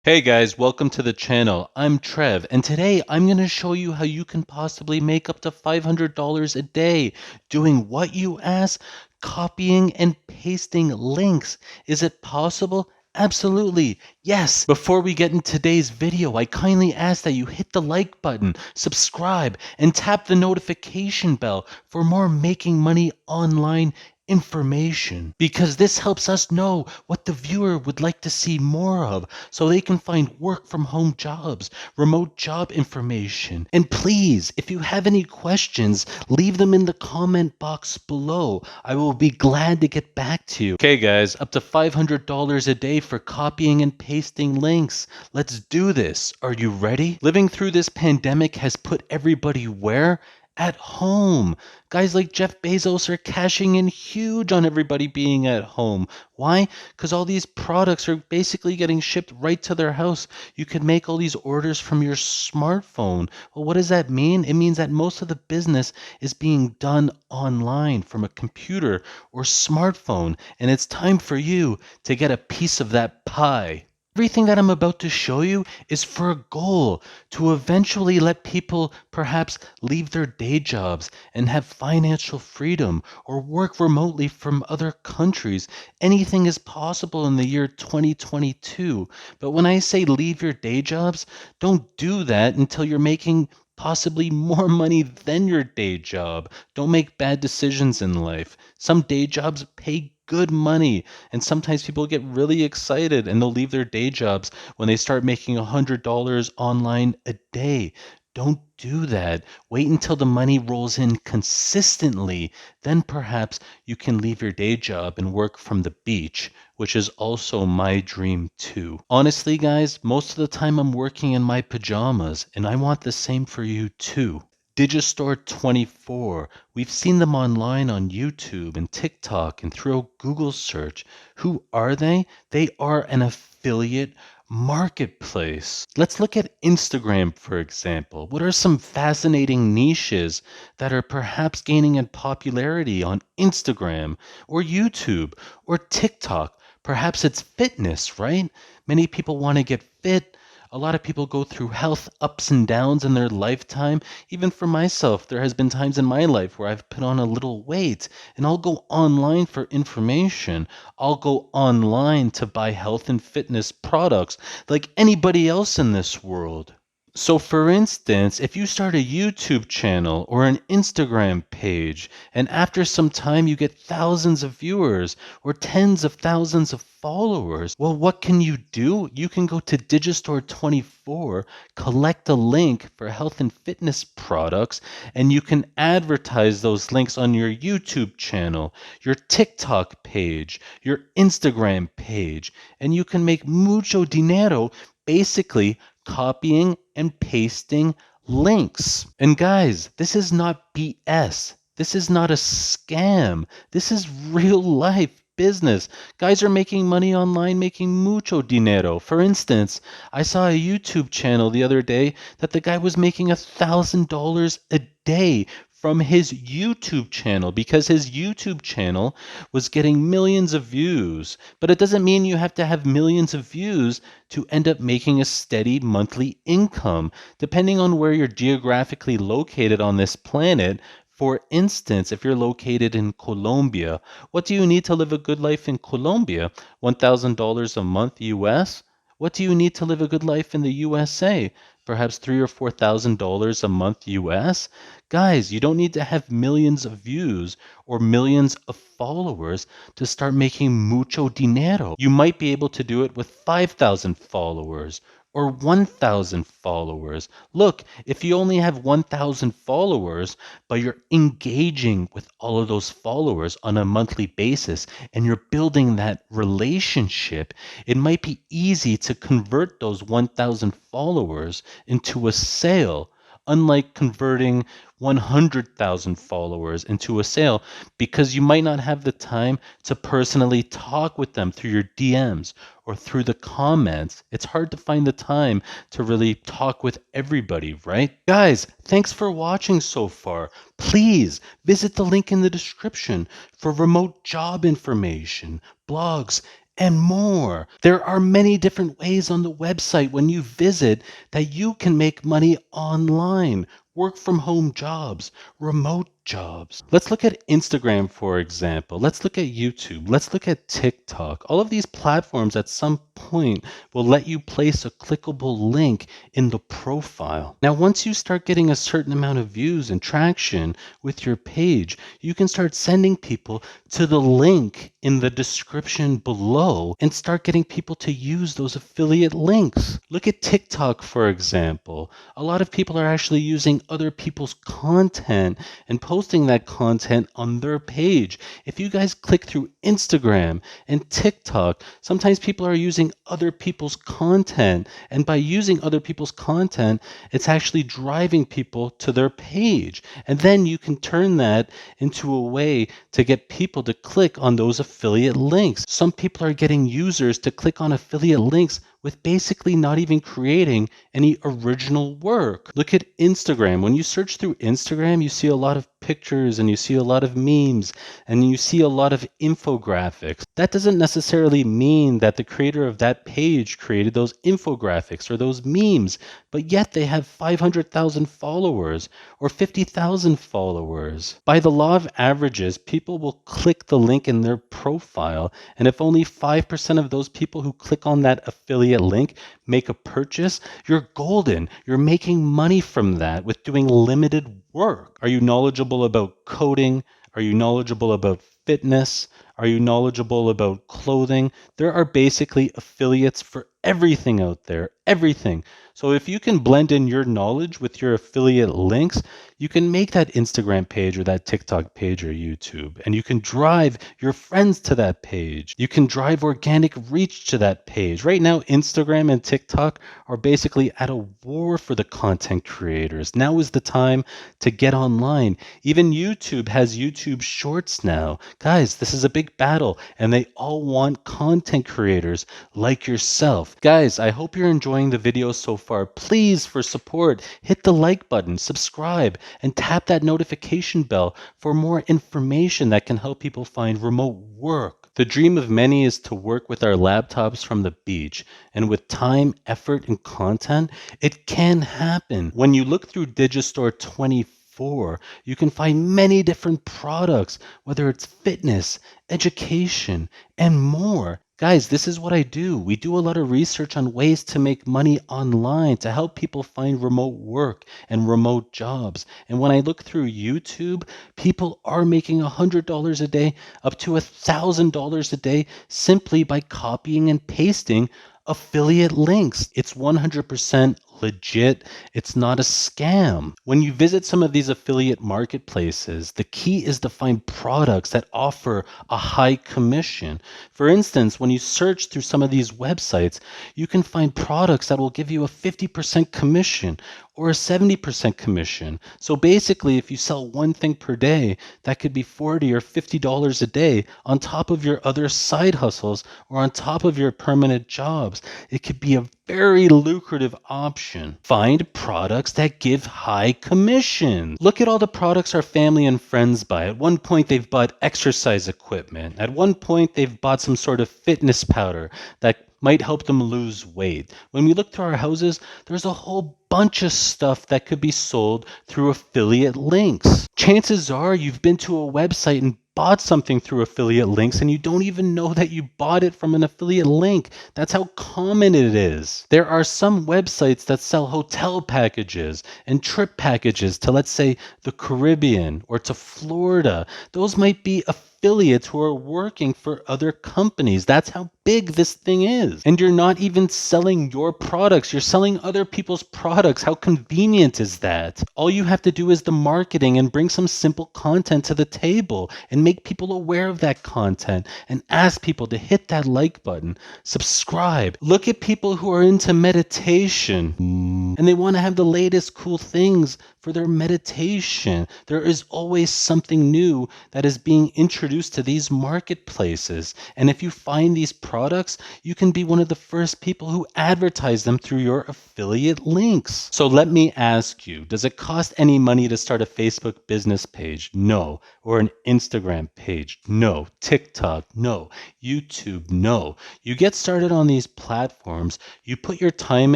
Hey guys, welcome to the channel. I'm Trev, and today I'm going to show you how you can possibly make up to $500 a day doing what you ask, copying and pasting links. Is it possible? Absolutely. Yes. Before we get in today's video, I kindly ask that you hit the like button, subscribe, and tap the notification bell for more making money online information because this helps us know what the viewer would like to see more of so they can find work from home jobs, remote job information. And please, if you have any questions, leave them in the comment box below. I will be glad to get back to you. Okay, guys, up to $500 a day for copying and pasting links. Let's do this. Are you ready? Living through this pandemic has put everybody where? At home. Guys like Jeff Bezos are cashing in huge on everybody being at home. Why? Because all these products are basically getting shipped right to their house. You can make all these orders from your smartphone. Well, what does that mean? It means that most of the business is being done online from a computer or smartphone, and it's time for you to get a piece of that pie. Everything that I'm about to show you is for a goal to eventually let people perhaps leave their day jobs and have financial freedom or work remotely from other countries. Anything is possible in the year 2022. But when I say leave your day jobs, don't do that until you're making possibly more money than your day job. Don't make bad decisions in life. Some day jobs pay good money, and sometimes people get really excited and they'll leave their day jobs when they start making $100 online a day. Don't do that. Wait until the money rolls in consistently. Then perhaps you can leave your day job and work from the beach, which is also my dream too. Honestly, guys, most of the time I'm working in my pajamas, and I want the same for you too. Digistore 24. We've seen them online on YouTube and TikTok and through a Google search. Who are they? They are an affiliate marketplace. Let's look at Instagram, for example. What are some fascinating niches that are perhaps gaining in popularity on Instagram or YouTube or TikTok? Perhaps it's fitness, right? Many people want to get fit. A lot of people go through health ups and downs in their lifetime. Even for myself, there has been times in my life where I've put on a little weight and I'll go online for information. I'll go online to buy health and fitness products like anybody else in this world. So, for instance, if you start a YouTube channel or an Instagram page, and after some time you get thousands of viewers or tens of thousands of followers, well, what can you do? You can go to Digistore 24, collect a link for health and fitness products, and you can advertise those links on your YouTube channel, your TikTok page, your Instagram page, and you can make mucho dinero basically copying and pasting links. And guys, this is not BS. This is not a scam. This is real life business. Guys are making money online, making mucho dinero. For instance, I saw a YouTube channel the other day that the guy was making $1,000 a day from his YouTube channel because his YouTube channel was getting millions of views. But it doesn't mean you have to have millions of views to end up making a steady monthly income. Depending on where you're geographically located on this planet, for instance, if you're located in Colombia, what do you need to live a good life in Colombia? $1,000 a month US? What do you need to live a good life in the USA? Perhaps $3,000 or $4,000 a month US? Guys, you don't need to have millions of views or millions of followers to start making mucho dinero. You might be able to do it with 5,000 followers or 1,000 followers. Look, if you only have 1,000 followers, but you're engaging with all of those followers on a monthly basis and you're building that relationship, it might be easy to convert those 1,000 followers into a sale. Unlike converting 100,000 followers into a sale, because you might not have the time to personally talk with them through your DMs or through the comments. It's hard to find the time to really talk with everybody, right? Guys, thanks for watching so far. Please visit the link in the description for remote job information, blogs, and more. There are many different ways on the website when you visit that you can make money online. Work from home jobs, remote jobs. Let's look at Instagram, for example. Let's look at YouTube. Let's look at TikTok. All of these platforms at some point will let you place a clickable link in the profile. Now, once you start getting a certain amount of views and traction with your page, you can start sending people to the link in the description below and start getting people to use those affiliate links. Look at TikTok, for example. A lot of people are actually using other people's content and posting that content on their page. If you guys click through Instagram and TikTok, sometimes people are using other people's content. And by using other people's content, it's actually driving people to their page. And then you can turn that into a way to get people to click on those affiliate links. Some people are getting users to click on affiliate links with basically not even creating any original work. Look at Instagram. When you search through Instagram, you see a lot of pictures and you see a lot of memes and you see a lot of infographics. That doesn't necessarily mean that the creator of that page created those infographics or those memes, but yet they have 500,000 followers or 50,000 followers. By the law of averages, people will click the link in their profile, and if only 5% of those people who click on that affiliate link make a purchase, you're golden. You're making money from that with doing limited work. Are you knowledgeable about coding? Are you knowledgeable about fitness? Are you knowledgeable about clothing? There are basically affiliates for everything out there, everything. So if you can blend in your knowledge with your affiliate links, you can make that Instagram page or that TikTok page or YouTube, and you can drive your friends to that page. You can drive organic reach to that page. Right now, Instagram and TikTok are basically at a war for the content creators. Now is the time to get online. Even YouTube has YouTube Shorts now. Guys, this is a big battle, and they all want content creators like yourself. Guys, I hope you're enjoying the video so far. Please, for support, hit the like button, subscribe, and tap that notification bell for more information that can help people find remote work. The dream of many is to work with our laptops from the beach, and with time, effort, and content, it can happen. When you look through Digistore 24, you can find many different products, whether it's fitness, education, and more. Guys, this is what I do. We do a lot of research on ways to make money online to help people find remote work and remote jobs. And when I look through YouTube, people are making $100 a day, up to $1,000 a day, simply by copying and pasting affiliate links. It's 100% legit. It's not a scam. When you visit some of these affiliate marketplaces, the key is to find products that offer a high commission. For instance, when you search through some of these websites, you can find products that will give you a 50% commission or a 70% commission. So basically, if you sell one thing per day, that could be $40 or $50 a day on top of your other side hustles or on top of your permanent jobs. It could be a very lucrative option. Find products that give high commission. Look at all the products our family and friends buy. At one point, they've bought exercise equipment. At one point, they've bought some sort of fitness powder that might help them lose weight. When we look through our houses, there's a whole bunch of stuff that could be sold through affiliate links. Chances are you've been to a website and bought something through affiliate links and you don't even know that you bought it from an affiliate link. That's how common it is. There are some websites that sell hotel packages and trip packages to, let's say, the Caribbean or to Florida. Those might be affiliates who are working for other companies. That's how big this thing is. And you're not even selling your products. You're selling other people's products. How convenient is that? All you have to do is the marketing and bring some simple content to the table and make people aware of that content and ask people to hit that like button, subscribe. Look at people who are into meditation. and they want to have the latest cool things for their meditation. There is always something new that is being introduced to these marketplaces. And if you find these products, you can be one of the first people who advertise them through your affiliate links. So let me ask you, does it cost any money to start a Facebook business page? No. Or an Instagram page? No. TikTok? No. YouTube? No. You get started on these platforms, you put your time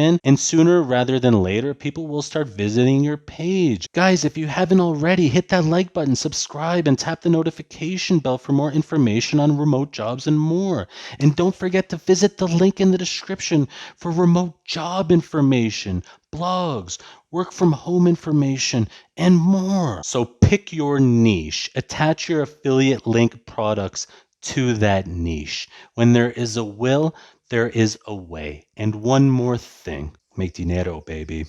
in, and sooner rather than later, people will start visiting your page. Guys, if you haven't already, hit that like button, subscribe, and tap the notification bell for more information on remote jobs and more. And don't forget to visit the link in the description for remote job information, blogs, work from home information, and more. So pick your niche, attach your affiliate link products to that niche. When there is a will, there is a way. And one more thing, make dinero, baby.